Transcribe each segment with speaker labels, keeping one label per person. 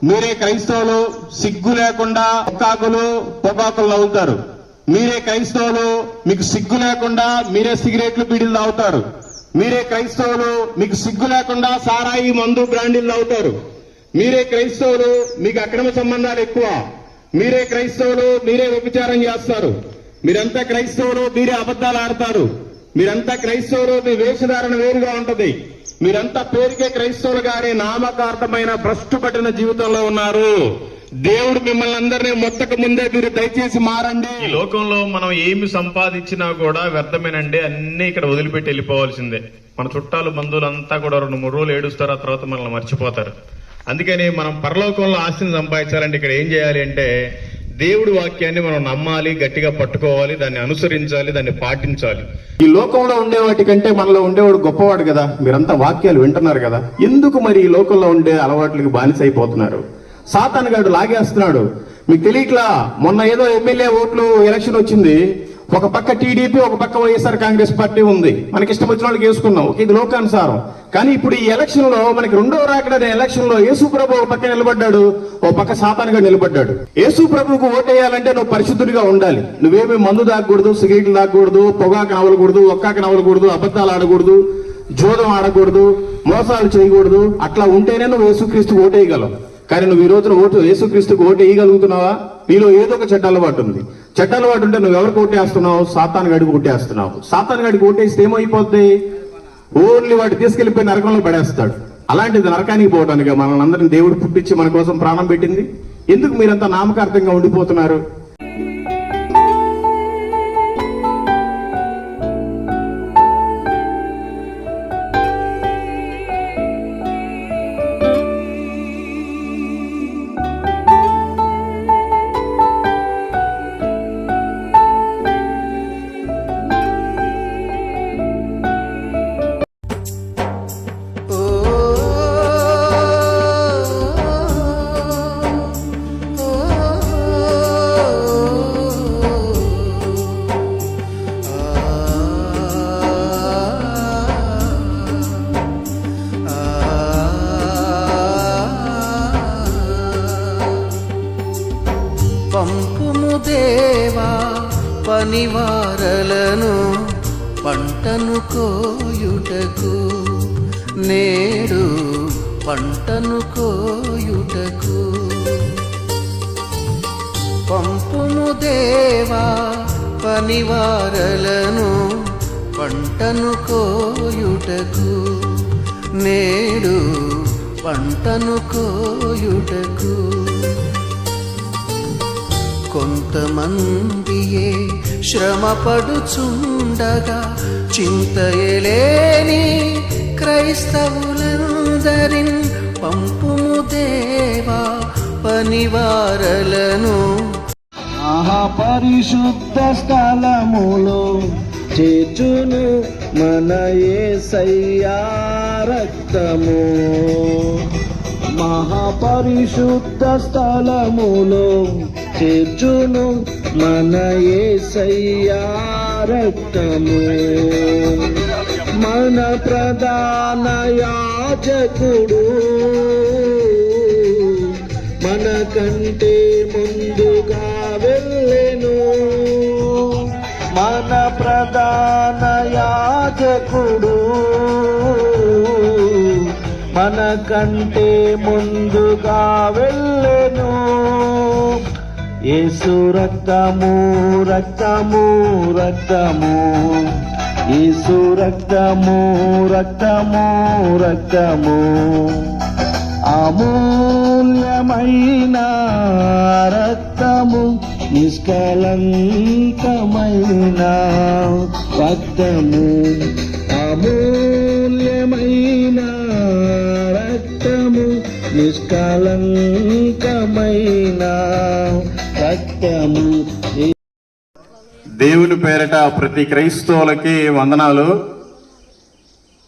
Speaker 1: మీరే క్రైస్తవులు సిగ్గు లేకుండా పొగాకులు నవ్వుతారు. మీరే క్రైస్తవులు మీకు సిగ్గు లేకుండా మీరే సిగరెట్లు బీడీలు తాగుతారు. మీరే క్రైస్తవులు మీకు సిగ్గు లేకుండా సారాయి మందు బ్రాండీలు తాగుతారు. మీరే క్రైస్తవులు మీకు అక్రమ సంబంధాలు ఎక్కువ. మీరే క్రైస్తవులు మీరే వ్యభిచారం చేస్తారు. మీరంతా క్రైస్తవులు మీరే అబద్ధాలు ఆడతారు. మీరంతా క్రైస్తవులు మీ వేషధారణ వేరుగా ఉంటది. మీరంతా పేరుకే క్రైస్తవులు గారి నామకార్థమైన భ్రష్టు పట్టిన జీవితంలో ఉన్నారు. దేవుడు మిమ్మల్ని అందరినీ మొత్తక ముందే మీరు దయచేసి మారండి.
Speaker 2: ఈ లోకంలో మనం ఏమి సంపాదించినా కూడా వ్యర్థమేనండి. అన్ని ఇక్కడ వదిలిపెట్టి వెళ్ళిపోవాల్సిందే. మన చుట్టాలు బంధువులంతా కూడా 2-3 రోజులు ఏడుస్తారు, ఆ తర్వాత మనల్ని మర్చిపోతారు. అందుకని మనం పరలోకంలో ఆస్తిని సంపాదించాలంటే ఇక్కడ ఏం చేయాలి అంటే దేవుడి వాక్యాన్ని మనం నమ్మాలి, గట్టిగా పట్టుకోవాలి, దాన్ని అనుసరించాలి, దాన్ని పాటించాలి.
Speaker 1: ఈ లోకంలో ఉండే వాటికంటే మనలో ఉండేవాడు గొప్పవాడు కదా. మీరంతా వాక్యాలు వింటున్నారు కదా, ఎందుకు మరి ఈ లోకంలో ఉండే అలవాట్లకి బానిస అయిపోతున్నారు? సాతాను గాడు లాగేస్తున్నాడు. మీకు తెలియట్లా, మొన్న ఏదో ఎమ్మెల్యే ఓట్లు ఎలక్షన్ వచ్చింది. ఒక పక్క టీడీపీ, ఒక పక్క వైఎస్ఆర్ కాంగ్రెస్ పార్టీ ఉంది. మనకి ఇష్టం వచ్చిన వాళ్ళకి వేసుకున్నాం, ఇది లోకానుసారం. కానీ ఇప్పుడు ఈ ఎలక్షన్ లో మనకి రెండో రాకడ ఎలక్షన్ లో యేసు ప్రభు ఒక పక్క నిలబడ్డాడు, ఓ పక్క సాతానుగా నిలబడ్డాడు. యేసు ప్రభుకు ఓటేయాలంటే నువ్వు పరిశుద్ధుడిగా ఉండాలి. నువ్వేమి మందు తాగకూడదు, సిగరెట్లు తాగకూడదు, పొగాకు నవలకూడదు, ఒక్కాకు నవలకూడదు, అబద్ధాలు ఆడకూడదు, జోదం ఆడకూడదు, మోసాలు చేయకూడదు. అట్లా ఉంటేనే నువ్వు యేసుక్రీస్తుకు ఓటేయగలవు. కానీ నువ్వు ఈ రోజున యేసుక్రీస్తుకు ఓటు వేయగలుగుతున్నావా? నీలో ఏదో ఒక చెడ్డ అలవాటు ఉంది. చెడ్డ అలవాటు ఉంటే నువ్వు ఎవరికి ఓటేస్తున్నావు? సాతాను గడికి ఓటేస్తున్నావు. సాతాను గడికి ఓటేస్తే ఏమైపోద్ది? ఓన్లీ వాడు తీసుకెళ్లిపోయి నరకంలో పడేస్తాడు. అలాంటిది నరకానికి పోవడానికి మనల్ని అందరినీ దేవుడు పుట్టించి మన కోసం ప్రాణం పెట్టింది. ఎందుకు మీరంతా నామకార్థంగా ఉండిపోతున్నారు?
Speaker 3: పంపుము దేవా పనివారలను పంటను కోయుటకు, నేడు పంటను కోయుటకు. పంపుము దేవా పనివారలను పంటను కోయుటకు, నేడు పంటను కోయుటకు. కొంతమందియే శ్రమపడుచుండగా చింతయలేని క్రైస్తవులందరిన్ పంపుము దేవా పనివారలను.
Speaker 4: మహాపరిశుద్ధ స్థలములో చేర్చును మన యేసయ్యా రక్తము. మహాపరిశుద్ధ స్థలములో చేర్చును మన యేసయ్యా రక్తము. మన ప్రధాన యాజకుడు మన కంటే ముందుగా వెళ్ళెను. మన ప్రధాన యాజకుడు మన కంటే ముందుగా వెళ్ళెను. యేసు రక్తము రక్తము రక్తము, యేసు రక్తము రక్తము రక్తము. అమూల్యమైన రక్తము, నిష్కలంకమైన రక్తము. అమూల్యమైన రక్తము, నిష్కలంకమైన రక్తము.
Speaker 1: దేవుని పేరిట ప్రతి క్రైస్తవులకి వందనాలు.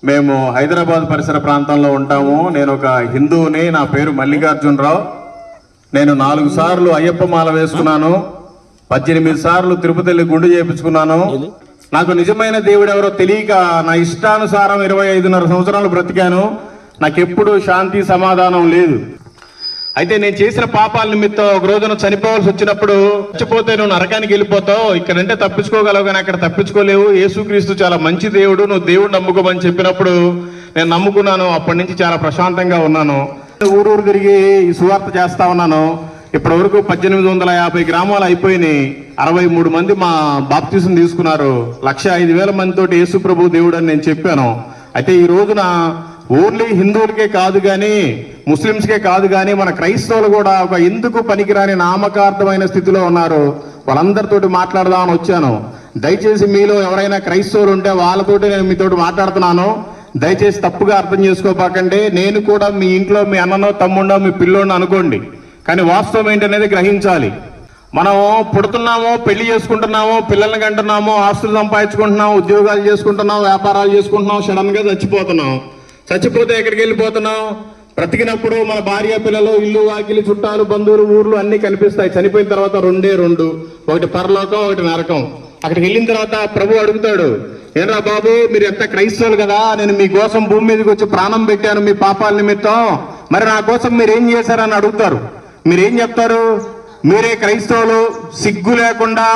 Speaker 1: మేము హైదరాబాద్ పరిసర ప్రాంతంలో ఉంటాము. నేను ఒక హిందువుని. నా పేరు మల్లికార్జునరావు. నేను 4 సార్లు అయ్యప్ప మాల వేసుకున్నాను. 18 సార్లు తిరుపతి వెళ్ళి గుండు చేయించుకున్నాను. నాకు నిజమైన దేవుడు ఎవరో తెలియక నా ఇష్టానుసారం 25.5 సంవత్సరాలు బ్రతికాను. నాకెప్పుడు శాంతి సమాధానం లేదు. అయితే నేను చేసిన పాపాల నిమిత్తం ఒక రోజున చనిపోవాల్సి వచ్చినప్పుడు, చచ్చిపోతే నువ్వు నరకానికి వెళ్ళిపోతావు, ఇక్కడంటే తప్పించుకోగలవు కానీ అక్కడ తప్పించుకోలేవు, యేసుక్రీస్తు చాలా మంచి దేవుడు, నువ్వు దేవుడు నమ్ముకోమని చెప్పినప్పుడు నేను నమ్ముకున్నాను. అప్పటి నుంచి చాలా ప్రశాంతంగా ఉన్నాను. ఊరూరు తిరిగి ఈ సువార్త చేస్తా ఉన్నాను. ఇప్పటి వరకు 1850 గ్రామాలు అయిపోయినాయి. 63 మంది మా బాప్తిజం తీసుకున్నారు. 105,000 మందితోటి యేసు ప్రభు దేవుడు అని నేను చెప్పాను. అయితే ఈ రోజున ఓన్లీ హిందువులకే కాదు కానీ, ముస్లిమ్స్కే కాదు కానీ, మన క్రైస్తవులు కూడా ఒక ఎందుకు పనికిరాని నామకార్థమైన స్థితిలో ఉన్నారు. వాళ్ళందరితోటి మాట్లాడదామని వచ్చాను. దయచేసి మీలో ఎవరైనా క్రైస్తవులు ఉంటే వాళ్ళతోటి నేను మీతోటి మాట్లాడుతున్నాను. దయచేసి తప్పుగా అర్థం చేసుకోపాకండి. నేను కూడా మీ ఇంట్లో మీ అన్ననో తమ్ముడో మీ పిల్లోనో అనుకోండి, కానీ వాస్తవం ఏంటనేది గ్రహించాలి. మనం పుడుతున్నామో, పెళ్లి చేసుకుంటున్నామో, పిల్లల్ని కంటున్నామో, ఆస్తులు సంపాదించుకుంటున్నాం, ఉద్యోగాలు చేసుకుంటున్నాం, వ్యాపారాలు చేసుకుంటున్నాం, సడన్ గా చచ్చిపోతున్నాం. చచ్చిపోతే ఎక్కడికి వెళ్ళిపోతున్నాం? బ్రతికినప్పుడు మన భార్య పిల్లలు, ఇల్లు వాకిలి, చుట్టాలు, బంధువులు, ఊర్లు అన్ని కనిపిస్తాయి. చనిపోయిన తర్వాత రెండే రెండు, ఒకటి పరలోకం, ఒకటి నరకం. అక్కడికి వెళ్ళిన తర్వాత ప్రభు అడుగుతాడు, ఏరా బాబు, మీరు ఎంత క్రైస్తవులు కదా, నేను మీకోసం భూమి మీదకి వచ్చి ప్రాణం పెట్టాను మీ పాపాల నిమిత్తం, మరి నా కోసం మీరు ఏం చేశారని అడుగుతారు. మీరేం చెప్తారు? మీరే క్రైస్తవులు, సిగ్గు లేకుండా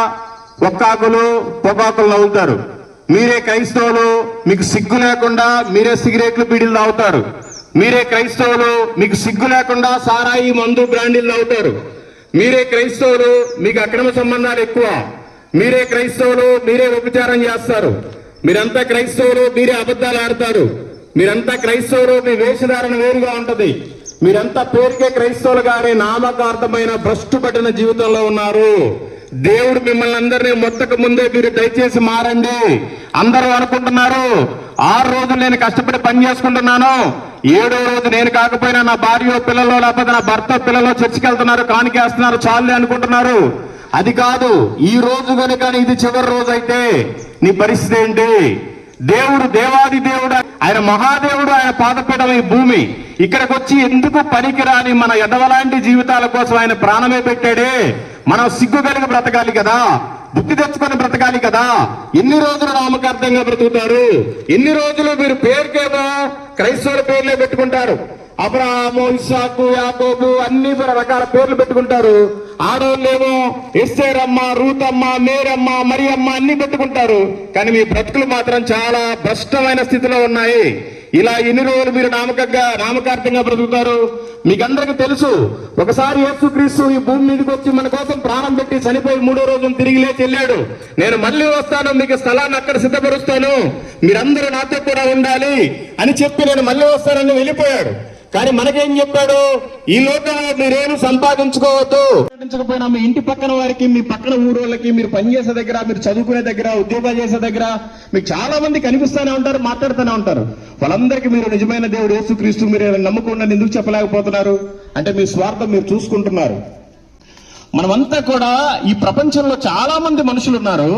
Speaker 1: ఒక్కాకులు పొగాకులు నవ్వుతారు. మీరే క్రైస్తవులు, మీకు సిగ్గు లేకుండా మీరే సిగరెట్లు బీడీలు తాగుతారు. మీరే క్రైస్తవులు, మీకు సిగ్గు లేకుండా సారాయి, మందు, బ్రాండీలు తాగుతారు. మీరే క్రైస్తవులు, మీకు అక్రమ సంబంధాలు ఎక్కువ. మీరే క్రైస్తవులు, మీరే వ్యభిచారం చేస్తారు. మీరంతా క్రైస్తవులు, మీరే అబద్ధాలు ఆడతారు. మీరంతా క్రైస్తవులు, మీ వేషధారణ వేరుగా ఉంటది. మీరంతా పేరుకే క్రైస్తవులు కానీ నామకార్థమైన భ్రష్టు పట్టిన జీవితంలో ఉన్నారు. దేవుడు మిమ్మల్ని అందరినీ మొత్తకు ముందే మీరు దయచేసి మారండి. అందరూ అనుకుంటున్నారు 6 రోజులు నేను కష్టపడి పని చేసుకుంటున్నాను, 7వ రోజు నేను కాకపోయినా నా భార్య పిల్లలు లేకపోతే నా భర్త పిల్లలు చర్చికి వెళ్తున్నారు, కానికేస్తున్నారు, చాలే అనుకుంటున్నారు. అది కాదు. ఈ రోజు కనుక ఇది చివరి రోజు అయితే నీ పరిస్థితి ఏంటి? దేవుడు దేవాది దేవుడు, ఆయన మహాదేవుడు, ఆయన పాదపీఠం ఈ భూమి. ఇక్కడికి వచ్చి ఎందుకు పనికిరాని మన ఎదవలాంటి జీవితాల కోసం ఆయన ప్రాణమే పెట్టాడే. మనం సిగ్గు కలిగి బ్రతకాలి కదా, బుద్ధి తెచ్చుకొని బ్రతకాలి కదా. ఎన్ని రోజులు నామకార్థంగా బ్రతుకుతారు? ఎన్ని రోజులు మీరు పేరుకేమో క్రైస్తవుల పేర్లే పెట్టుకుంటారు. అబ్రహాము, ఇస్సాకు, యాకోబు అన్ని రకాల పేర్లు పెట్టుకుంటారు. ఆడోళ్ళేమో ఎస్తేరమ్మ, రూతమ్మ, మేరమ్మ, మరియమ్మ అన్ని పెట్టుకుంటారు. కానీ మీ బ్రతుకులు మాత్రం చాలా భ్రష్టమైన స్థితిలో ఉన్నాయి. ఇలా ఎన్ని రోజులు మీరు నామకార్థంగా బ్రతుకుతారు? మీకందరికి తెలుసు, ఒకసారి యేసుక్రీస్తు ఈ భూమి మీదకి వచ్చి మన కోసం ప్రాణం పెట్టి చనిపోయి 3వ రోజున తిరిగి లేచి వెళ్ళాడు. నేను మళ్ళీ వస్తాను, మీకు స్థలాన్ని అక్కడ సిద్ధపరుస్తాను, మీరందరూ నాతో కూడా ఉండాలి అని చెప్పి నేను మళ్ళీ వస్తానని వెళ్ళిపోయాడు. కానీ మనకేం చెప్పాడు? ఈ లోకంలో మీరేమి సంపాదించుకోవద్దు. సంపాదించకపోయినా మీ ఇంటి పక్కన వారికి, మీ పక్కన ఊరోళ్ళకి, మీరు పనిచేసే దగ్గర, మీరు చదువుకునే దగ్గర, ఉద్యోగాలు చేసే దగ్గర మీకు చాలా మంది కనిపిస్తూనే ఉంటారు, మాట్లాడుతూనే ఉంటారు. వాళ్ళందరికీ మీరు నిజమైన దేవుడు యేసుక్రీస్తు మీరు నమ్ముకుండా ఎందుకు చెప్పలేకపోతున్నారు? అంటే మీ స్వార్థం మీరు చూసుకుంటున్నారు. మనమంతా కూడా ఈ ప్రపంచంలో చాలా మంది మనుషులు ఉన్నారు,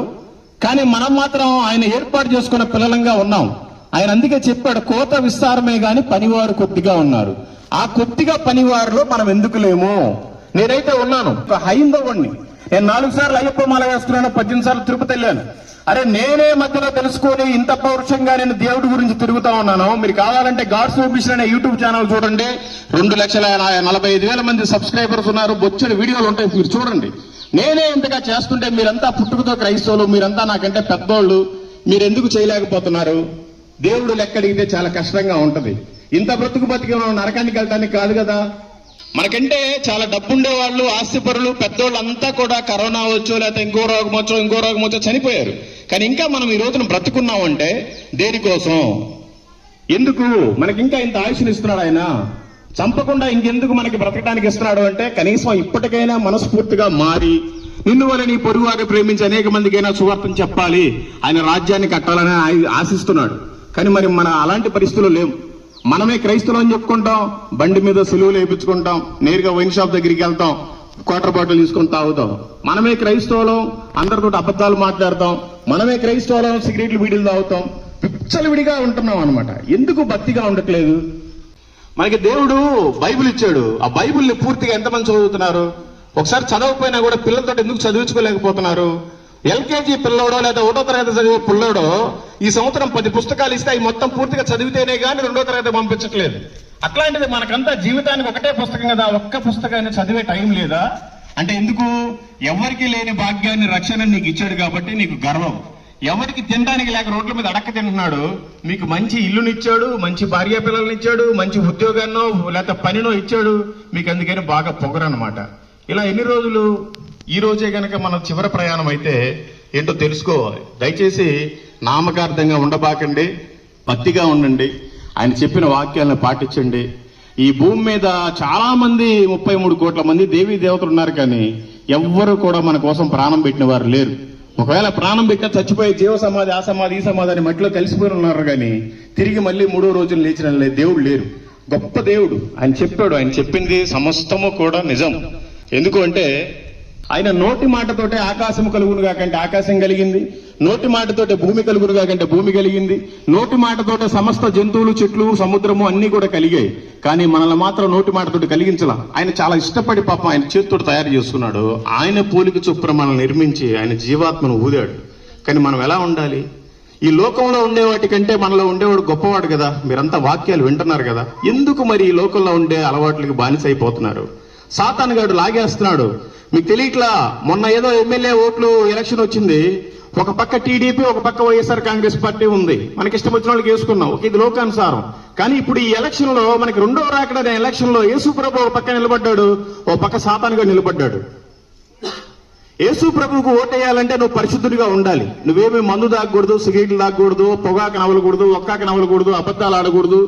Speaker 1: కానీ మనం మాత్రం ఆయన ఏర్పాటు చేసుకున్న పిల్లలంగా ఉన్నాం. ఆయన అందుకే చెప్పాడు, కోత విస్తారమే గాని పనివారు కొద్దిగా ఉన్నారు. ఆ కొద్దిగా పనివారిలో మనం ఎందుకు లేము? నేనైతే ఉన్నాను, ఒక హైందవుణ్ణి. నేను 4 సార్లు అయ్యప్ప మాల వేస్తున్నాను, 18 సార్లు తిరుపతి వెళ్ళాను. అరే నేనే మధ్యలో తెలుసుకొని ఇంత పౌరుషంగా నేను దేవుడి గురించి తిరుగుతా ఉన్నాను. మీరు కావాలంటే గాడ్స్ మిషన్ అనే యూట్యూబ్ ఛానల్ చూడండి, 2,45,000 మంది సబ్స్క్రైబర్స్ ఉన్నారు. బొచ్చడి వీడియోలు ఉంటాయి, మీరు చూడండి. నేనే ఇంతగా చేస్తుంటే మీరంతా పుట్టుకతో క్రైస్తవులు, మీరంతా నాకంటే పెద్దోళ్ళు, మీరెందుకు చేయలేకపోతున్నారు? దేవుడు లెక్క అడిగితే చాలా కష్టంగా ఉంటది. ఇంత బ్రతుకు బతికి మనం నరకానికి వెళ్ళడానికి కాదు కదా. మనకంటే చాలా డబ్బుండే వాళ్ళు, ఆస్తిపరులు, పెద్దోళ్ళు అంతా కూడా కరోనా వచ్చో లేకపోతే ఇంకో రోగం వచ్చో చనిపోయారు. కానీ ఇంకా మనం ఈ రోజున బ్రతుకున్నామంటే దేనికోసం? ఎందుకు మనకి ఇంకా ఇంత ఆయుష్ని ఇస్తున్నాడు ఆయన? చంపకుండా ఇంకెందుకు మనకి బ్రతకడానికి ఇస్తున్నాడు అంటే కనీసం ఇప్పటికైనా మనస్ఫూర్తిగా మారి నిన్ను వల్ల నీ పొరుగువారిని ప్రేమించి అనేక మందికైనా సువార్తను చెప్పాలి, ఆయన రాజ్యాన్ని కట్టాలని ఆశిస్తున్నాడు. కానీ మరి మన అలాంటి పరిస్థితులు లేవు. మనమే క్రైస్తవులు అని చెప్పుకుంటాం, బండి మీద సిలువలు వేయించుకుంటాం, నేరుగా వైన్ షాప్ దగ్గరికి వెళ్తాం, క్వార్టర్ బాటిల్ తీసుకొని తాగుతాం. మనమే క్రైస్తవులం, అందరితో అబద్ధాలు మాట్లాడతాం. మనమే క్రైస్తవులం, సిగరెట్లు బీడీలు తాగుతాం, పిచ్చలవిడిగా ఉంటున్నాం అనమాట. ఎందుకు భక్తిగా ఉండట్లేదు? మనకి దేవుడు బైబిల్ ఇచ్చాడు. ఆ బైబిల్ని పూర్తిగా ఎంతమంది చదువుతున్నారు? ఒకసారి చదవకపోయినా కూడా పిల్లలతో ఎందుకు చదివించుకోలేకపోతున్నారు? ఎల్కేజీ పిల్లోడో లేదా 1వ తరగతి చదివే పిల్లోడో ఈ సంవత్సరం 10 పుస్తకాలు ఇస్తే అవి మొత్తం పూర్తిగా చదివితేనే కానీ 2వ తరగతి పంపించట్లేదు. అట్లాంటిది మనకంతా జీవితానికి ఒకటే పుస్తకం కదా, ఒక్క పుస్తకాన్ని చదివే టైం లేదా అంటే ఎందుకు? ఎవరికి లేని భాగ్యాన్ని, రక్షణ నీకు ఇచ్చాడు కాబట్టి నీకు గర్వం. ఎవరికి తినడానికి లేక రోడ్ల మీద అడక్క తింటున్నాడు, మీకు మంచి ఇల్లునిచ్చాడు, మంచి భార్య పిల్లల్ని ఇచ్చాడు, మంచి ఉద్యోగాన్నో లేకపోతే పనినో ఇచ్చాడు, మీకు అందుకని బాగా పొగరన్నమాట. ఇలా ఎన్ని రోజులు? ఈ రోజే గనక మన చివరి ప్రయాణం అయితే ఏంటో తెలుసుకోవాలి. దయచేసి నామకార్థంగా ఉండబాకండి, భక్తిగా ఉండండి, ఆయన చెప్పిన వాక్యాలను పాటించండి. ఈ భూమి మీద చాలా మంది 33 కోట్ల మంది దేవీ దేవతలు ఉన్నారు, కానీ ఎవ్వరు కూడా మన కోసం ప్రాణం పెట్టిన వారు లేరు. ఒకవేళ ప్రాణం పెట్టినా చచ్చిపోయి జీవ సమాధి, ఆ సమాధి, ఈ సమాధి అని మట్టిలో కలిసిపోయి ఉన్నారు, కానీ తిరిగి మళ్ళీ 3వ రోజున లేచిన దేవుడు లేరు. గొప్ప దేవుడు ఆయన చెప్పాడు, ఆయన చెప్పింది సమస్తము కూడా నిజం. ఎందుకు అంటే ఆయన నోటి మాటతోటే ఆకాశము కలుగునుగా కంటే ఆకాశం కలిగింది, నోటి మాటతోటే భూమి కలుగునుగా కంటే భూమి కలిగింది, నోటి మాటతోటే సమస్త జంతువులు, చెట్లు, సముద్రము అన్ని కూడా కలిగాయి. కానీ మనల్ని మాత్రం నోటి మాటతోటి కలిగించాల. ఆయన చాలా ఇష్టపడి పాపం ఆయన చేతితో తయారు చేసుకున్నాడు. ఆయన పోలిక చొప్పున మనల్ని నిర్మించి ఆయన జీవాత్మను ఊదాడు. కానీ మనం ఎలా ఉండాలి? ఈ లోకంలో ఉండేవాటి కంటే మనలో ఉండేవాడు గొప్పవాడు కదా. మీరంతా వాక్యాలు వింటున్నారు కదా, ఎందుకు మరి ఈ లోకంలో ఉండే అలవాట్లకి బానిసైపోతున్నారు? సాతాను గాడు లాగేస్తున్నాడు. మీకు తెలియట్లా, మొన్న ఏదో ఎమ్మెల్యే ఓట్లు ఎలక్షన్ వచ్చింది, ఒక పక్క టీడీపీ, ఒక పక్క వైఎస్ఆర్ కాంగ్రెస్ పార్టీ ఉంది. మనకి ఇష్టం వచ్చిన వాళ్ళకి వేసుకున్నాం, ఇది లోకానుసారం. కానీ ఇప్పుడు ఈ ఎలక్షన్ లో మనకి 2వ రాకడ ఎలక్షన్ లో యేసు ప్రభు ఒక పక్క నిలబడ్డాడు, ఓ పక్క సాతాను గాడు నిలబడ్డాడు. యేసు ప్రభువుకు ఓటేయాలంటే నువ్వు పరిశుద్ధుడిగా ఉండాలి. నువ్వేమీ మందు తాగకూడదు, సిగరెట్లు తాగకూడదు, పొగాకు నవలకూడదు, ఒక్కాక నవలకూడదు, అబద్ధాలు ఆడకూడదు,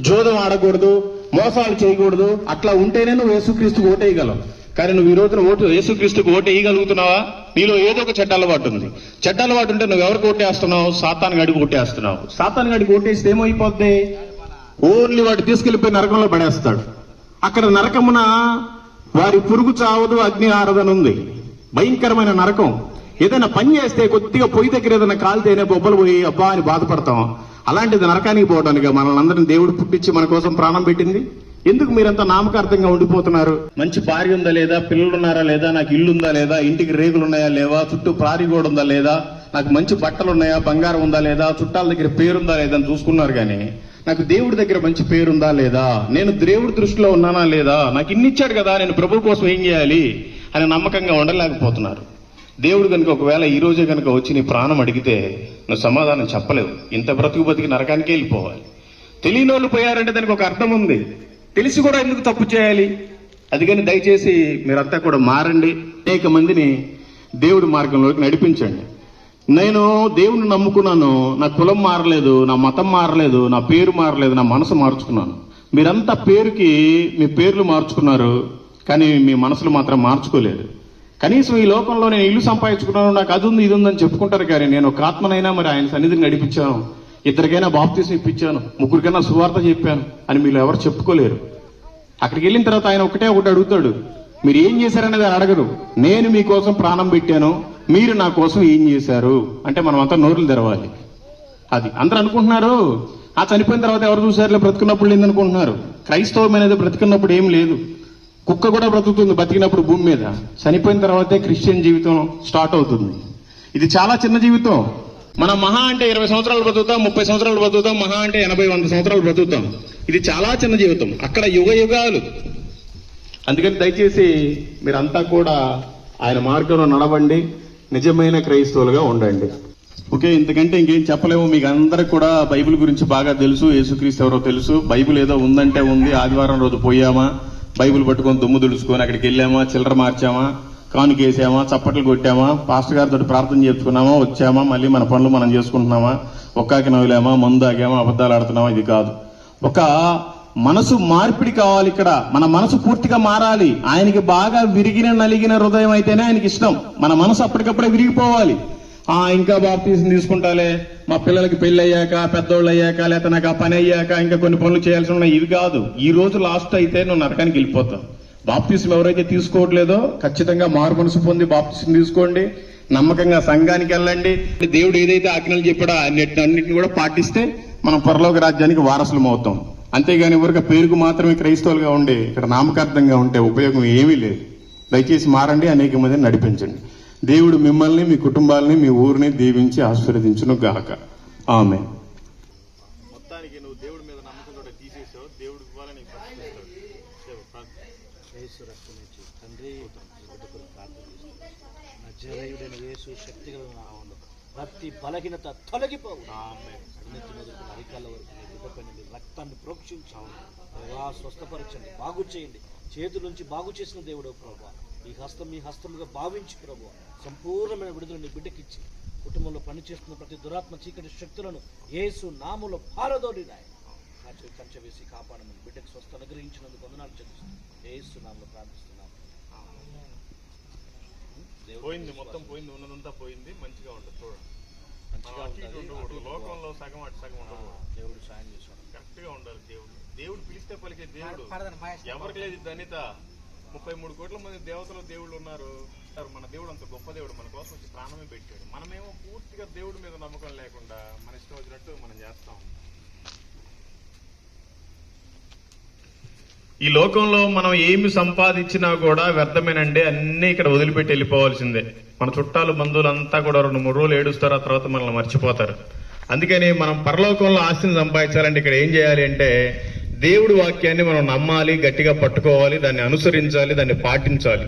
Speaker 1: జోదం ఆడకూడదు, మోసాలు చేయకూడదు. అట్లా ఉంటేనే నువ్వు యేసుక్రీస్తుకు ఓటేయగలవు. కానీ నువ్వు ఈ రోజున యేసుక్రీస్తుకు ఓటు వేయగలుగుతున్నావా? నీలో ఏదో ఒక చెడ్డ అలవాటు ఉంది. చెడ్డ అలవాటు ఉంటే నువ్వు ఎవరికి ఓటేస్తున్నావు? సాతాను గడికి ఓటేస్తున్నావు. సాతాను గడికి ఓటేస్తే ఏమైపోద్ది? ఓన్లీ వాడు తీసుకెళ్లిపోయి నరకంలో పడేస్తాడు. అక్కడ నరకమున వారి పురుగు చావదు, అగ్ని ఆరదని ఉంది. భయంకరమైన నరకం. ఏదైనా పని చేస్తే కొద్దిగా పొయ్యి దగ్గర ఏదైనా కాలితేనే బొబ్బలు పోయి అబ్బా అని బాధపడతాం. అలాంటిది నరకానికి పోవడానికి మనల్ని అందరినీ దేవుడు పుట్టించి మన కోసం ప్రాణం పెట్టింది. ఎందుకు మీరంతా నామకార్థంగా ఉండిపోతున్నారు? మంచి భార్య ఉందా లేదా, పిల్లలు ఉన్నారా లేదా, నాకు ఇల్లు ఉందా లేదా, ఇంటికి రేగులు ఉన్నాయా లేవా, చుట్టూ ప్రారి గోడ ఉందా లేదా, నాకు మంచి బట్టలు ఉన్నాయా, బంగారం ఉందా లేదా, చుట్టాల దగ్గర పేరుందా లేదా అని చూసుకున్నారు. కానీ నాకు దేవుడి దగ్గర మంచి పేరుందా లేదా, నేను దేవుడి దృష్టిలో ఉన్నానా లేదా, నాకు ఇన్నిచ్చాడు కదా, నేను ప్రభు కోసం ఏం చేయాలి అని నమ్మకంగా ఉండలేకపోతున్నారు. దేవుడు కనుక ఒకవేళ ఈ రోజే కనుక వచ్చి నీ ప్రాణం అడిగితే నువ్వు సమాధానం చెప్పలేవు. ఇంత బతికి నరకానికే వెళ్ళిపోవాలి. తెలియని వాళ్ళు పోయారంటే దానికి ఒక అర్థం ఉంది. తెలిసి కూడా ఎందుకు తప్పు చేయాలి? అందుకని దయచేసి మీరంతా కూడా మారండి. అనేక మందిని దేవుడి మార్గంలోకి నడిపించండి. నేను దేవుని నమ్ముకున్నాను, నా కులం మారలేదు, నా మతం మారలేదు, నా పేరు మారలేదు, నా మనసు మార్చుకున్నాను. మీరంతా పేరుకి మీ పేర్లు మార్చుకున్నారు, కానీ మీ మనసులు మాత్రం మార్చుకోలేదు. కనీసం ఈ లోకంలో నేను ఇల్లు సంపాదించుకున్నాను, నాకు అది ఉంది ఇది ఉందని చెప్పుకుంటారు. కానీ నేను ఒక ఆత్మనైనా మరి ఆయన సన్నిధిని నడిపించాను, ఇద్దరికైనా బాప్తీసం ఇప్పించాను, 3కైనా సువార్త చెప్పాను అని మీరు ఎవరు చెప్పుకోలేరు. అక్కడికి వెళ్ళిన తర్వాత ఆయన ఒకటి అడుగుతాడు, మీరు ఏం చేశారనేది అడగరు. నేను మీకోసం ప్రాణం పెట్టాను, మీరు నా కోసం ఏం చేశారు అంటే మనం అంతా నోరులు తెరవాలి. అది అందరూ అనుకుంటున్నారు, ఆ చనిపోయిన తర్వాత ఎవరు చూసారులే, బ్రతుకున్నప్పుడు లేదనుకుంటున్నారు. క్రైస్తవం అనేది బ్రతుకున్నప్పుడు ఏం లేదు. కుక్క కూడా బ్రతుకుతుంది బతికినప్పుడు భూమి మీద, చనిపోయిన తర్వాతే క్రిస్టియన్ జీవితం స్టార్ట్ అవుతుంది. ఇది చాలా చిన్న జీవితం. మనం మహా అంటే 20 సంవత్సరాలు బ్రతుకుతాం, 30 సంవత్సరాలు బ్రతుకుతాం, మహా అంటే 80-100 సంవత్సరాలు బ్రతుకుతాం. ఇది చాలా చిన్న జీవితం, అక్కడ యుగ యుగాలు. అందుకని దయచేసి మీరంతా కూడా ఆయన మార్గంలో నడవండి, నిజమైన క్రైస్తవులుగా ఉండండి. ఓకే, ఇంతకంటే ఇంకేం చెప్పలేము. మీకు అందరికి కూడా బైబిల్ గురించి బాగా తెలుసు, యేసుక్రీస్తు ఎవరో తెలుసు. బైబిల్ ఏదో ఉందంటే ఉంది. ఆదివారం రోజు పోయామా, బైబిల్ పట్టుకొని దుమ్ము దుడుచుకొని అక్కడికి వెళ్ళామా, చిల్లర మార్చామా, కానుకేసామా, చప్పట్లు కొట్టామా, పాస్టర్ గారితో ప్రార్థన చేసుకున్నామా, వచ్చామా, మళ్ళీ మన పనులు మనం చేసుకుంటున్నామా, ఒక్కాకి నవ్వులామా, మందు ఆగామా, అబద్ధాలు ఆడుతున్నామా? ఇది కాదు. ఒక మనసు మార్పిడి కావాలి. ఇక్కడ మన మనసు పూర్తిగా మారాలి. ఆయనకి బాగా విరిగిన నలిగిన హృదయం అయితేనే ఆయనకి ఇష్టం. మన మనసు అప్పటికప్పుడే విరిగిపోవాలి. ఇంకా బాప్తీసం తీసుకుంటాలే, మా పిల్లలకి పెళ్లి అయ్యాక, పెద్దోళ్ళు అయ్యాక, లేకపోతే నాకు ఆ పని అయ్యాక ఇంకా కొన్ని పనులు చేయాల్సి ఉన్నాయి, ఇవి కాదు. ఈ రోజు లాస్ట్ అయితే నువ్వు నరకానికి వెళ్ళిపోతావు. బాప్తీసం ఎవరైతే తీసుకోవట్లేదో ఖచ్చితంగా మారు మనసు పొంది బాప్తీసం తీసుకోండి. నమ్మకంగా సంఘానికి వెళ్ళండి. దేవుడు ఏదైతే ఆజ్ఞలు చెప్పాడో అన్నిటిని కూడా పాటిస్తే మనం పరలోక రాజ్యానికి వారసులం అవుతాం. అంతేగాని ఎవరికి పేరుకు మాత్రమే క్రైస్తవులుగా ఉండి ఇక్కడ నామకార్థంగా ఉంటే ఉపయోగం ఏమీ లేదు. దయచేసి మారండి, అనేక మందిని నడిపించండి. దేవుడు మిమ్మల్ని, మీ కుటుంబాలని, మీ ఊరిని దీవించి ఆశీర్వదించును గాక. ఆమేన్.
Speaker 2: మొత్తానికి నువ్వు దేవుడి మీద నమ్మకంతో తీసేసావు, దేవుడు ఇవ్వాలని నీకు
Speaker 5: యేసు రక్తమిచ్చి తండ్రి బిడ్డకు ప్రార్థన చేస్తున్నాను. నజరేయుడైన యేసు శక్తిగల నామములో ప్రతి బలహీనత తొలగిపోవు. అవినీతి మొదలుకున్న అరికాల వరకు నీ బిడ్డ పైన మీ రక్తాన్ని ప్రోక్షించాము. దేవా, స్వస్థపరచండి, బాగు చేయండి. చేతుల నుంచి బాగు చేసిన దేవుడు ప్రభా, ఈ హస్తం మీ హస్తముగా భావించి ప్రభు సంపూర్ణమైన విడుదల నీ బిడ్డకిచ్చి కుటుంబంలో పనిచేస్తున్న ప్రతి దురాత్మ చీకటి శక్తులను యేసు నామములో పారదోడి కంచె వేసి కాపాడమని బిడ్డకు స్వస్థ అనుగ్రహించినందుకు వందనాలు చెల్లిస్తున్నాను. యేసు నామములో ప్రార్థిస్తున్నాను.
Speaker 2: పోయింది, మొత్తం పోయింది, ఉన్నదంతా పోయింది. మంచిగా ఉంటుంది, చూడండి.
Speaker 5: మంచిగా
Speaker 2: ఉండకూడదు, లోకంలో సగం అటు సగం ఉండకూడదు.
Speaker 5: దేవుడు సాయం చేశాడు.
Speaker 2: కరెక్ట్ గా ఉండాలి. దేవుడు పిలిస్తే పలికే దేవుడు. ఎవరికి లేదు ధన్యత. 33 కోట్ల మంది దేవతలు దేవుళ్ళు ఉన్నారు. మన దేవుడు అంత గొప్ప దేవుడు, మన కోసం వచ్చి ప్రాణమే పెట్టాడు. మనమేమో పూర్తిగా దేవుడి మీద నమ్మకం లేకుండా మన ఇష్టం వచ్చినట్టు మనం చేస్తాం. ఈ లోకంలో మనం ఏమి సంపాదించినా కూడా వ్యర్థమేనండి. అన్ని ఇక్కడ వదిలిపెట్టి వెళ్ళిపోవాల్సిందే. మన చుట్టాలు బంధువులంతా కూడా 2-3 రోజులు ఏడుస్తారు, ఆ తర్వాత మనల్ని మర్చిపోతారు. అందుకని మనం పరలోకంలో ఆస్తిని సంపాదించాలంటే ఇక్కడ ఏం చేయాలి అంటే దేవుడి వాక్యాన్ని మనం నమ్మాలి, గట్టిగా పట్టుకోవాలి, దాన్ని అనుసరించాలి, దాన్ని పాటించాలి.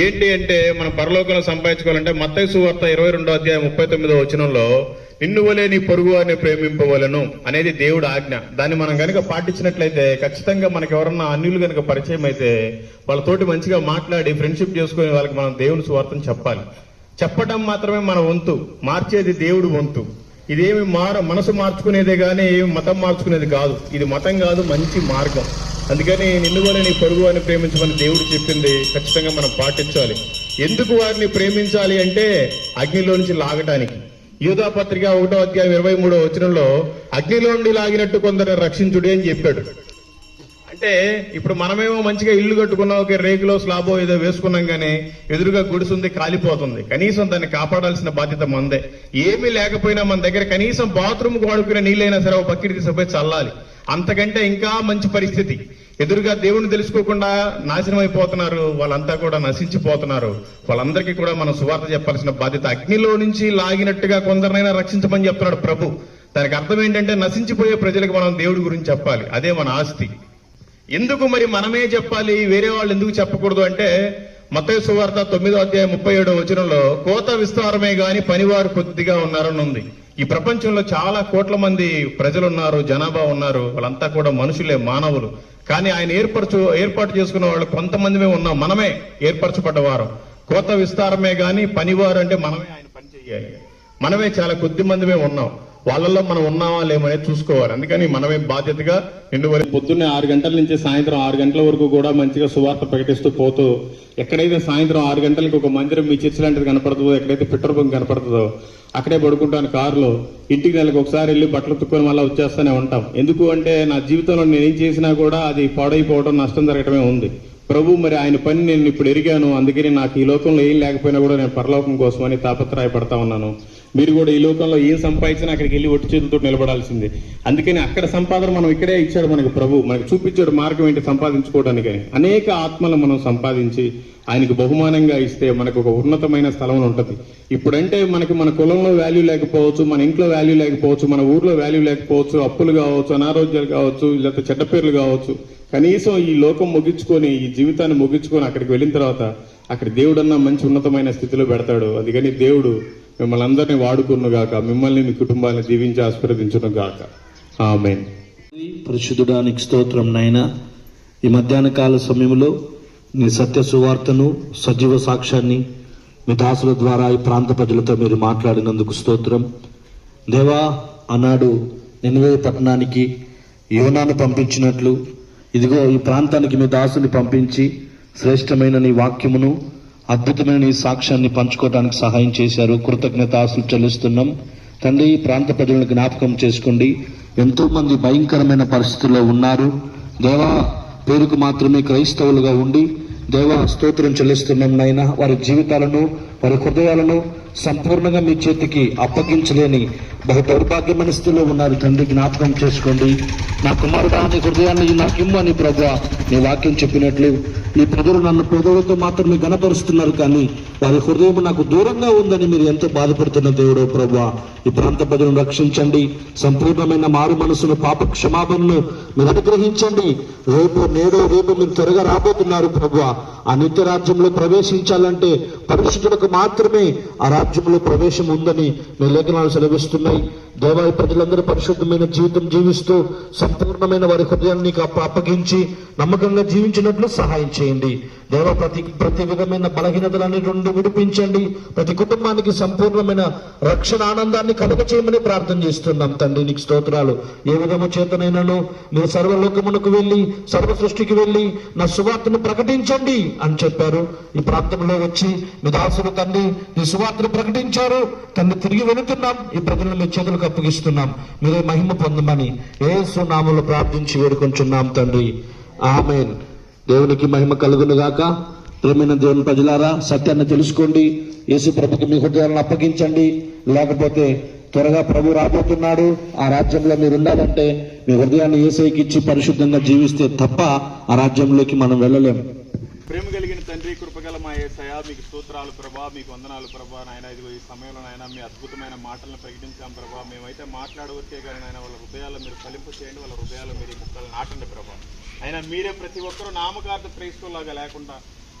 Speaker 2: ఏంటి అంటే మనం పరలోకంలో సంపాదించుకోవాలంటే మత్తయి సువార్త 22వ అధ్యాయం 39వ వచనంలో నిన్ను వలె నీ పొరుగు వారిని ప్రేమింపవలను అనేది దేవుడు ఆజ్ఞ. దాన్ని మనం కనుక పాటించినట్లయితే ఖచ్చితంగా మనకి ఎవరన్నా అన్యులు కనుక పరిచయం అయితే వాళ్ళతోటి మంచిగా మాట్లాడి ఫ్రెండ్షిప్ చేసుకుని వాళ్ళకి మనం దేవుని సువార్తను చెప్పాలి. చెప్పడం మాత్రమే మన వంతు, మార్చేది దేవుడు వంతు. ఇదేమి మనసు మార్చుకునేదే గానీ మతం మార్చుకునేది కాదు. ఇది మతం కాదు, మంచి మార్గం. అందుకని నిన్ను వలె నీ పొరుగు వారిని ప్రేమించమని దేవుడు చెప్పింది ఖచ్చితంగా మనం పాటించాలి. ఎందుకు వారిని ప్రేమించాలి అంటే అగ్నిలో నుంచి లాగటానికి. యూదా పత్రిక 1వ అధ్యాయం 23వ వచనంలో అగ్నిలో నుండి లాగినట్టు కొందరు రక్షించుడి అని చెప్పాడు. అంటే ఇప్పుడు మనమేమో మంచిగా ఇల్లు కట్టుకున్నాం, ఒక రేకులో స్లాబో ఏదో వేసుకున్నాం, కానీ ఎదురుగా గుడిసుంది, కాలిపోతుంది. కనీసం దాన్ని కాపాడాల్సిన బాధ్యత మనదే. ఏమీ లేకపోయినా మన దగ్గర కనీసం బాత్రూమ్ వాడుకునే నీళ్ళైనా సరే ఒక బకెట్ తీసుకుపోయి చల్లాలి. అంతకంటే ఇంకా మంచి పరిస్థితి. ఎదురుగా దేవుని తెలుసుకోకుండా నాశనం అయిపోతున్నారు, వాళ్ళంతా కూడా నశించిపోతున్నారు. వాళ్ళందరికీ కూడా మనం సువార్త చెప్పాల్సిన బాధ్యత. అగ్నిలో నుంచి లాగినట్టుగా కొందరినైనా రక్షించమని చెప్తున్నాడు ప్రభు. దానికి అర్థం ఏంటంటే నశించిపోయే ప్రజలకు మనం దేవుడి గురించి చెప్పాలి. అదే మన ఆస్తి. ఎందుకు మరి మనమే చెప్పాలి, వేరే వాళ్ళు ఎందుకు చెప్పకూడదు అంటే మత్తయి సువార్త 9వ అధ్యాయం 37వ వచనంలో కోత విస్తారమే గాని పనివారు కొద్దిగా ఉన్నారని ఉంది. ఈ ప్రపంచంలో చాలా కోట్ల మంది ప్రజలు ఉన్నారు, జనాభా ఉన్నారు. వాళ్ళంతా కూడా మనుషులే, మానవులు. కానీ ఆయన ఏర్పాటు చేసుకున్న వాళ్ళు కొంతమందిమే ఉన్నాం. మనమే ఏర్పరచబడ్డవారు. కోత విస్తారమే గాని పనివారు అంటే మనమే ఆయన పని చేయాలి. మనమే చాలా కొద్ది మందిమే ఉన్నాం. వాళ్ళల్లో మనం ఉన్నామా లేమనేది చూసుకోవాలి. అందుకని మనమే బాధ్యతగా పొద్దున్నే 6 గంటల నుంచి సాయంత్రం 6 గంటల వరకు కూడా మంచిగా సువార్త ప్రకటిస్తూ పోతూ, ఎక్కడైతే సాయంత్రం 6 గంటలకు ఒక మందిరం మీ చర్చ్ లాంటిది కనపడుతుందో, ఎక్కడైతే పెట్రోల్ బంక్ కనపడుతుందో అక్కడే పడుకుంటాను కారులో. ఇంటికి నెలకు ఒకసారి వెళ్ళి బట్టలు తుక్కొని మళ్ళీ వచ్చేస్తూనే ఉంటాం. ఎందుకు అంటే నా జీవితంలో నేనేం చేసినా కూడా అది పాడైపోవడం, నష్టం జరగటమే ఉంది. ప్రభు మరి ఆయన పని నేను ఇప్పుడు ఎరిగాను. అందుకని నాకు ఈ లోకంలో ఏం లేకపోయినా కూడా నేను పరలోకం కోసం అని తాపత్రయపడతా ఉన్నాను. మీరు కూడా ఈ లోకంలో ఏం సంపాదించినా అక్కడికి వెళ్ళి ఒట్టి చేతులతో నిలబడాల్సిందే. అందుకని అక్కడ సంపాదన మనం ఇక్కడే ఇచ్చాడు మనకు ప్రభు. మనకు చూపించాడు మార్గం ఏంటి సంపాదించుకోవడానికి. అనేక ఆత్మలు మనం సంపాదించి ఆయనకు బహుమానంగా ఇస్తే మనకు ఒక ఉన్నతమైన స్థలం ఉంటుంది. ఇప్పుడంటే మనకి మన కులంలో వాల్యూ లేకపోవచ్చు, మన ఇంట్లో వాల్యూ లేకపోవచ్చు, మన ఊర్లో వాల్యూ లేకపోవచ్చు, అప్పులు కావచ్చు, అనారోగ్యాలు కావచ్చు, లేకపోతే చెడ్డ పేర్లు కావచ్చు. కనీసం ఈ లోకం ముగించుకొని, ఈ జీవితాన్ని ముగించుకొని అక్కడికి వెళ్ళిన తర్వాత అక్కడ దేవుడన్నా మంచి ఉన్నతమైన స్థితిలో పెడతాడు. అందుకని దేవుడు మిమ్మల్ని అందరినీ వాడుకును గాక, మిమ్మల్ని మీ కుటుంబాన్ని దీవించి ఆశీర్వదించును గాక. ఆమేన్.
Speaker 6: పరిశుద్ధుడానికి స్తోత్రం నాయనా. ఈ మధ్యాహ్న కాల సమయంలో నీ సత్య సువార్తను, సజీవ సాక్ష్యాన్ని మీ దాసుల ద్వారా ఈ ప్రాంత ప్రజలతో మీరు మాట్లాడినందుకు స్తోత్రం. దేవా, ఆనాడు నినివే పట్టణానికి యోనాను పంపించినట్లు ఇదిగో ఈ ప్రాంతానికి మీ దాసుని పంపించి శ్రేష్టమైన నీ వాక్యమును, అద్భుతమైన నీ సాక్ష్యాన్ని పంచుకోవడానికి సహాయం చేశారు. కృతజ్ఞతాస్తులు చెల్లిస్తున్నాం తండ్రి. ఈ ప్రాంత ప్రజలను జ్ఞాపకం చేసుకోండి. ఎంతో మంది భయంకరమైన పరిస్థితుల్లో ఉన్నారు దేవా. పేరుకు మాత్రమే క్రైస్తవులుగా ఉండి దేవా స్తోత్రం చెల్లిస్తున్నాం నాయనా. వారి జీవితాలను, వారి హృదయాలను సంపూర్ణంగా మీ చేతికి అప్పగించలేని బహు దౌర్భాగ్యమైన స్థితిలో ఉన్నారు తండ్రి, జ్ఞాపకం చేసుకోండి. నా కుమారుడా నీ హృదయాన్ని నాకు ఇమ్మని ప్రభువా నీ వాక్యం చెప్పినట్లు ఈ ప్రజలు నన్ను పెదవులతో మాత్రమే గణపరుస్తున్నారు, కానీ వారి హృదయం నాకు దూరంగా ఉందని మీరు ఎంతో బాధపడుతున్న దేవుడో ప్రభువా, ఈ ప్రాంత ప్రజలను రక్షించండి. సంపూర్ణమైన మారు మనసును, పాప క్షమాపణను మీరు అనుగ్రహించండి. రేపు మీరు త్వరగా రాబోతున్నారు ప్రభువా. ఆ నిత్య రాజ్యంలో ప్రవేశించాలంటే పరిశుద్ధులకు మాత్రమే ఆ రాజ్యంలో ప్రవేశం ఉందని మీ లేఖనాలు సెలవిస్తున్నాయి. దేవాలయ ప్రజలందరూ పరిశుద్ధమైన జీవితం జీవిస్తూ సంపూర్ణమైన వారి హృదయాన్ని అప్పగించి నమ్మకంగా జీవించినట్లు సహాయం చేయండి. దేవ ప్రతి విధమైన బలహీనతలన్నీ నుండి విడిపించండి. ప్రతి కుటుంబానికి సంపూర్ణమైన రక్షణ ఆనందాన్ని కలుగ చేయమని ప్రార్థన చేస్తున్నాం తండ్రి. నీకు స్తోత్రాలు. ఏ విధము చేతనైనాను మీరు సర్వలోకమునకు వెళ్ళి సర్వ సృష్టికి వెళ్ళి నా సువార్తను ప్రకటించండి అని చెప్పారు. ఈ ప్రాంతంలో వచ్చి మీ దాసులు తండ్రి నీ సువార్తను ప్రకటించారు తండ్రి. తిరిగి వెళుతున్నాం. ఈ ప్రజలను మీ చేతులకు అప్పగిస్తున్నాం. మీరే మహిమ పొందమని యేసు నామములో ప్రార్థించి వేడుకొంచున్నాం తండ్రి. ఆమేన్. దేవునికి మహిమ కలుగును గాక. ప్రియమైన దేవుని ప్రజలారా, సత్యాన్ని తెలుసుకోండి. యేసు ప్రభుకి మీ హృదయాలను అప్పగించండి. లేకపోతే త్వరగా ప్రభు రాబోతున్నాడు. ఆ రాజ్యంలో మీరు ఉండాలంటే మీ హృదయాన్ని యేసయ్యకి ఇచ్చి పరిశుద్ధంగా జీవిస్తే తప్ప ఆ రాజ్యంలోకి మనం వెళ్ళలేం.
Speaker 2: ప్రేమ కలిగిన తండ్రి, కృపగల మా యేసయ్య, మీకు స్తోత్రాలు ప్రభా, మీకు వందనాలు ప్రభా. నాయన ఇదిగో ఈ సమయంలో నాయన మీ అద్భుతమైన మాటలను ప్రకటించాం ప్రభా. మేమైతే మాట్లాడవచ్చే కానీ నాయన వాళ్ళ హృదయాల్లో మీరు ఫలింపు చేయండి. వాళ్ళ హృదయాల్లో మీరు ఈ ముక్కలు నాటండి ప్రభా. అయినా మీరే ప్రతి ఒక్కరూ నామకార్థ క్రైస్తవులాగా లేకుండా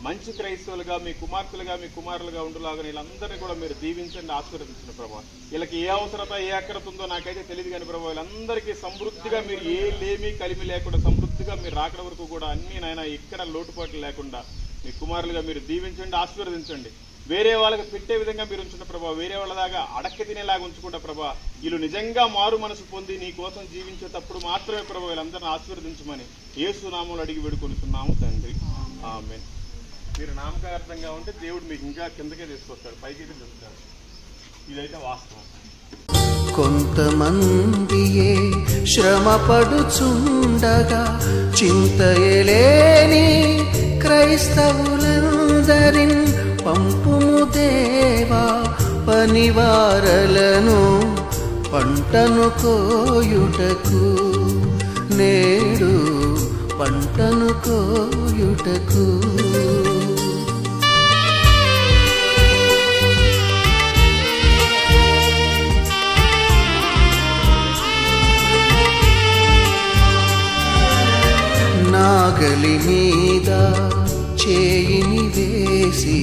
Speaker 2: మంచి క్రైస్తవులుగా, మీ కుమార్తెలుగా, మీ కుమారులుగా ఉండులాగా వీళ్ళందరినీ కూడా మీరు దీవించండి, ఆశీర్వదించండి ప్రభా. వీళ్ళకి ఏ అవసరత, ఏ అక్కరత ఉందో నాకైతే తెలియదు కానీ ప్రభా, వీళ్ళందరికీ సమృద్ధిగా మీరు ఏ లేమి కలిమి లేకుండా సమృద్ధిగా మీరు రాకడ వరకు కూడా అన్ని నాయన ఇక్కడ లోటుపాట్లు లేకుండా మీ కుమారులుగా మీరు దీవించండి, ఆశీర్వదించండి. వేరే వాళ్ళకి పెట్టే విధంగా మీరు ఉంచుంట ప్రభా. వేరే వాళ్ళ దాకా అడక్కి తినేలాగా ఉంచుకుంటా ప్రభా. వీళ్ళు నిజంగా మారు మనసు పొంది నీ కోసం జీవించేటప్పుడు మాత్రమే ప్రభా వీళ్ళందరినీ ఆశీర్వదించమని యేసు నామములో అడిగి వేడుకొనుచున్నాము తండ్రి. ఆమేన్. మీరు నామకార్థంగా ఉంటే దేవుడు మీకు ఇంకా కిందకే తీసుకొస్తాడు, పైకి తీసుకొస్తాడు. ఇదైతే వాస్తవం.
Speaker 3: కొంతమందియే శ్రమ పడుచుండగా చింతయలేని క్రైస్తవులందరిన్ పంపుము దేవా. పనివారలను పంటను కోయుటకు, నేడు పంటను కోయుటకు. నాగలి మీద చేయిని వేసి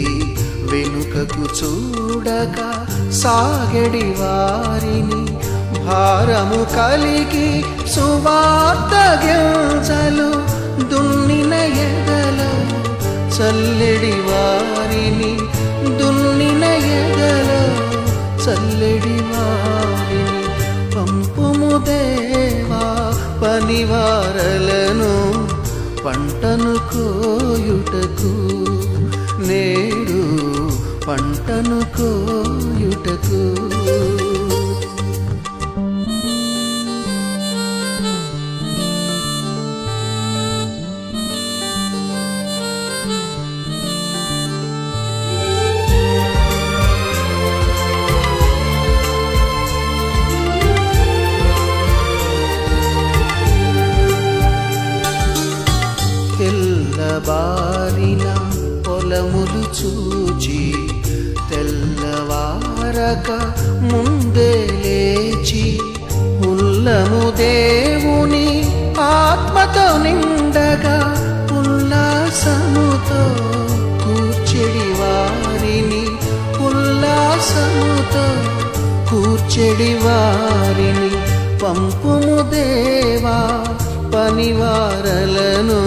Speaker 3: వెనుకకు చూడక సాగడి వారిని, భారము కలిగి సువార్త గింజలు దున్నిన ఎదలో చల్లెడి వారిని, దున్నిన ఎదలో చల్లెడి వారిని పంపుము దేవా. పనివారలను పంటను కోయుటకు, నేడు పంటను కోయుటకు. తెల్లబారిన పొలములు చూచి తెల్లవారక ముందే లేచి, ఉల్లము దేవుని ఆత్మతో నిండగా ఉల్లాసముతో కూర్చెడి వారిని, ఉల్లాసముతో కూర్చెడి వారిని పంపుము దేవా. పనివారలను